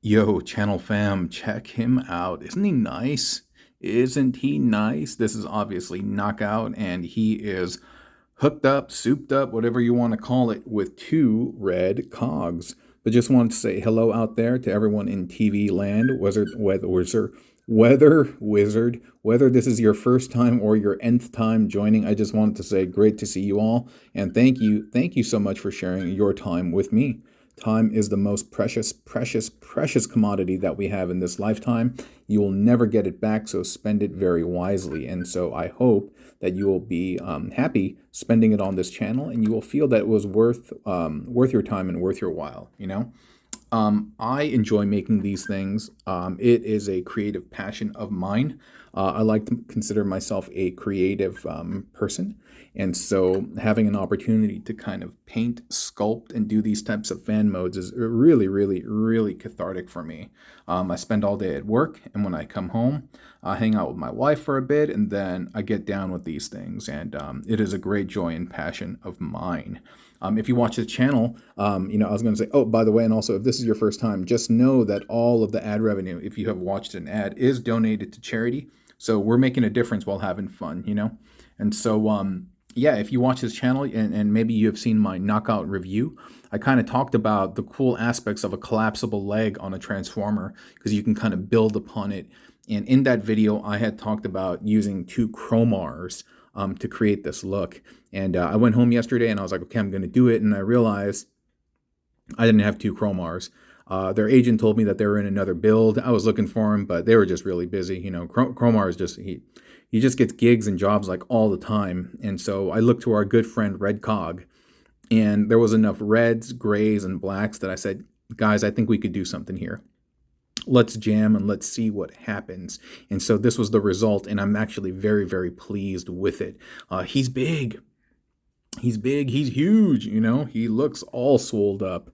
Yo, channel fam, check him out. Isn't he nice? Isn't he nice? This is obviously Knockout, and he is hooked up, souped up, whatever you want to call it, with two red cogs. But just wanted to say hello out there to everyone in TV land, weather wizard, whether this is your first time or your nth time joining. I just wanted to say great to see you all, and thank you so much for sharing your time with me. Time is the most precious, precious, precious commodity that we have in this lifetime. You will never get it back, so spend it very wisely. And so I hope that you will be happy spending it on this channel, and you will feel that it was worth your time and worth your while. I enjoy making these things. It is a creative passion of mine. I like to consider myself a creative person. And so having an opportunity to kind of paint, sculpt, and do these types of fan modes is really, really, really cathartic for me. I spend all day at work, and when I come home, I hang out with my wife for a bit, and then I get down with these things. And it is a great joy and passion of mine. If you watch the channel, I was going to say, oh, by the way, and also if this is your first time, just know that all of the ad revenue, if you have watched an ad, is donated to charity. So we're making a difference while having fun. And so, yeah, if you watch this channel and maybe you have seen my knockout review, I kind of talked about the cool aspects of a collapsible leg on a transformer because you can kind of build upon it. And in that video, I had talked about using two chromars to create this look. And I went home yesterday and I was like, okay, I'm going to do it. And I realized I didn't have two chromars. Their agent told me that they were in another build. I was looking for them, but they were just really busy. Cromar is just, he just gets gigs and jobs like all the time. And so I looked to our good friend Red Cog, and there was enough reds, grays, and blacks that I said, guys, I think we could do something here. Let's jam and let's see what happens. And so this was the result, and I'm actually very, very pleased with it. He's big. He's big. He's huge. He looks all swolled up.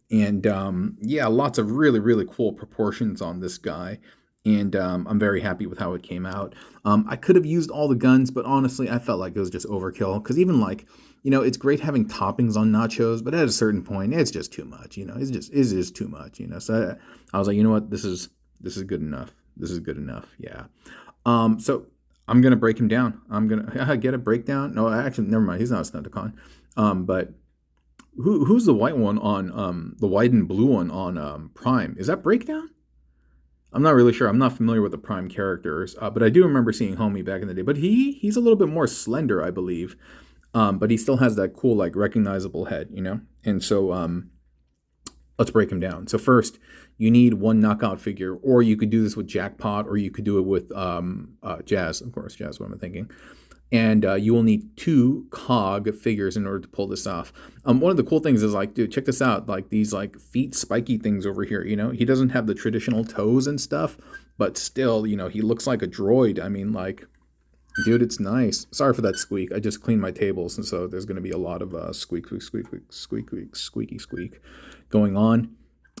And yeah, lots of really, really cool proportions on this guy. And I'm very happy with how it came out. I could have used all the guns, but honestly, I felt like it was just overkill. Because even it's great having toppings on nachos, but at a certain point, it's just too much. It's just too much. So I was like, you know what, this is good enough. This is good enough. Yeah. So I'm gonna break him down. I'm gonna get a breakdown. No, actually, never mind. He's not a Stunticon. But who's the white one on the white and blue one on Prime? Is that Breakdown? I'm not really sure. I'm not familiar with the Prime characters, but I do remember seeing Homie back in the day. But he's a little bit more slender, I believe. But he still has that cool, like, recognizable head. And so let's break him down. So first, you need one knockout figure, or you could do this with Jackpot, or you could do it with Jazz, of course. Jazz, what am I thinking? And you will need two cog figures in order to pull this off. One of the cool things is, like, dude, check this out. Like, these, like, feet spiky things over here, he doesn't have the traditional toes and stuff, but still, he looks like a droid. I mean, like, dude, it's nice. Sorry for that squeak. I just cleaned my tables, and so there's going to be a lot of squeak, squeak, squeak, squeak, squeak, squeak, squeaky, squeak going on.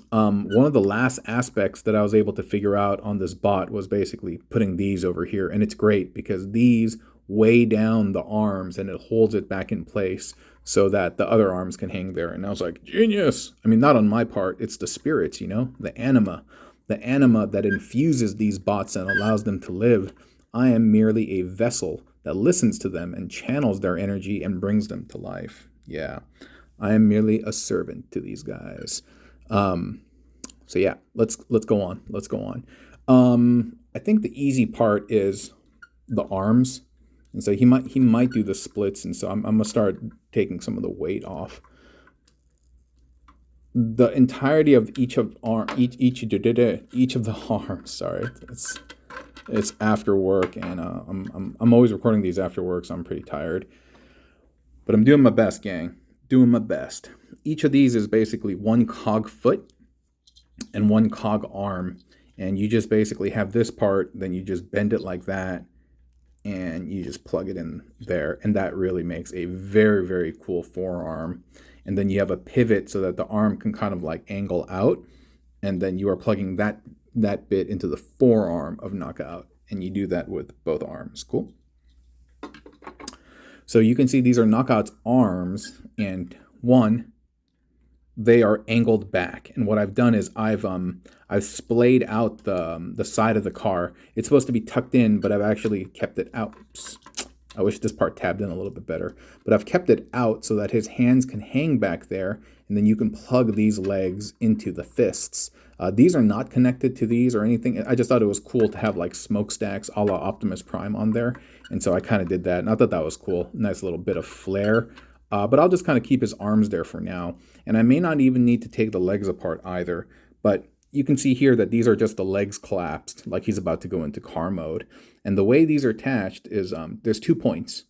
One of the last aspects that I was able to figure out on this bot was basically putting these over here. And it's great because these weigh down the arms and it holds it back in place so that the other arms can hang there. And I was like, genius. I mean, not on my part. It's the spirits, the anima. The anima that infuses these bots and allows them to live. I am merely a vessel that listens to them and channels their energy and brings them to life. Yeah, I am merely a servant to these guys. So yeah, let's go on. Let's go on. I think the easy part is the arms, and so he might do the splits, and so I'm gonna start taking some of the weight off. The entirety of each of the arms. Sorry, it's after work, and I'm always recording these after work, so I'm pretty tired. But I'm doing my best, gang. Doing my best. Each of these is basically one cog foot and one cog arm. And you just basically have this part, then you just bend it like that, and you just plug it in there. And that really makes a very, very cool forearm. And then you have a pivot so that the arm can kind of like angle out. And then you are plugging that bit into the forearm of Knockout. And you do that with both arms. Cool? So you can see these are Knockout's arms, and one, they are angled back. And what I've done is I've splayed out the side of the car. It's supposed to be tucked in, but I've actually kept it out. Oops. I wish this part tabbed in a little bit better, but I've kept it out so that his hands can hang back there, and then you can plug these legs into the fists. These are not connected to these or anything. I just thought it was cool to have like smokestacks a la Optimus Prime on there, and so I kind of did that, and I thought that was cool. Nice little bit of flair. But I'll just kind of keep his arms there for now, and I may not even need to take the legs apart either, but you can see here that these are just the legs collapsed, like he's about to go into car mode. And the way these are attached is there's 2 points.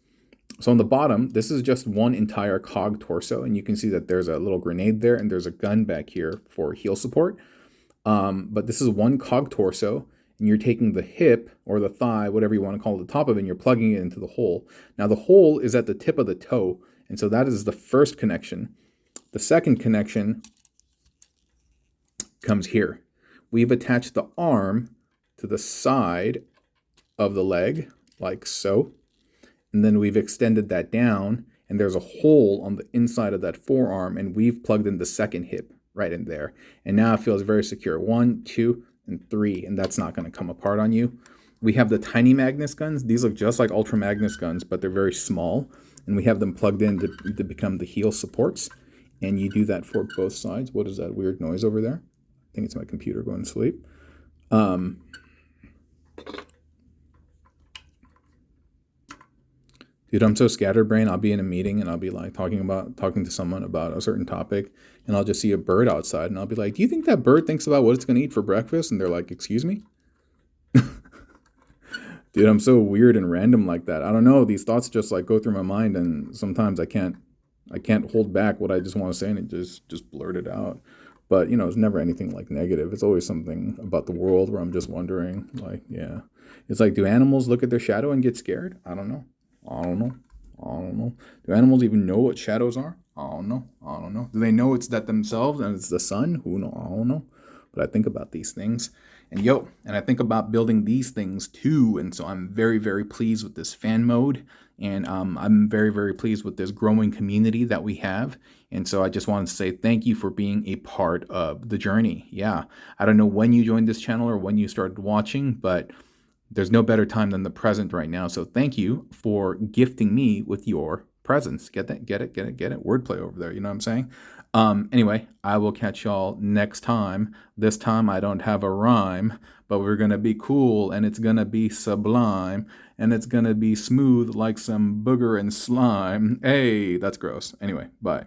So on the bottom, this is just one entire cog torso, and you can see that there's a little grenade there, and there's a gun back here for heel support. But this is one cog torso, and you're taking the hip or the thigh, whatever you want to call it, the top of it, and you're plugging it into the hole. Now the hole is at the tip of the toe, and so that is the first connection. The second connection comes here. We've attached the arm to the side of the leg, like so. And then we've extended that down, and there's a hole on the inside of that forearm, and we've plugged in the second hip right in there. And now it feels very secure. 1, 2, and 3, and that's not going to come apart on you. We have the tiny Magnus guns. These look just like Ultra Magnus guns, but they're very small. And we have them plugged in to become the heel supports. And you do that for both sides. What is that weird noise over there? I think it's my computer going to sleep. Dude, I'm so scatterbrained. I'll be in a meeting and I'll be like talking to someone about a certain topic, and I'll just see a bird outside, and I'll be like, "Do you think that bird thinks about what it's going to eat for breakfast?" And they're like, "Excuse me?" Dude, I'm so weird and random like that. I don't know. These thoughts just like go through my mind, and sometimes I can't hold back what I just want to say, and it just blurt it out. But it's never anything like negative. It's always something about the world where I'm just wondering, like, yeah. It's like, do animals look at their shadow and get scared? I don't know. I don't know. Do animals even know what shadows are? I don't know. Do they know it's that themselves and it's the sun? Who knows? I don't know. But I think about these things. And I think about building these things too. And so I'm very, very pleased with this fan mode. And I'm very, very pleased with this growing community that we have. And so I just wanted to say thank you for being a part of the journey. Yeah. I don't know when you joined this channel or when you started watching, but there's no better time than the present right now. So thank you for gifting me with your presence. Get that? Get it? Wordplay over there. You know what I'm saying? Anyway, I will catch y'all next time. This time I don't have a rhyme, but we're going to be cool, and it's going to be sublime, and it's going to be smooth like some booger and slime. Hey, that's gross. Anyway, bye.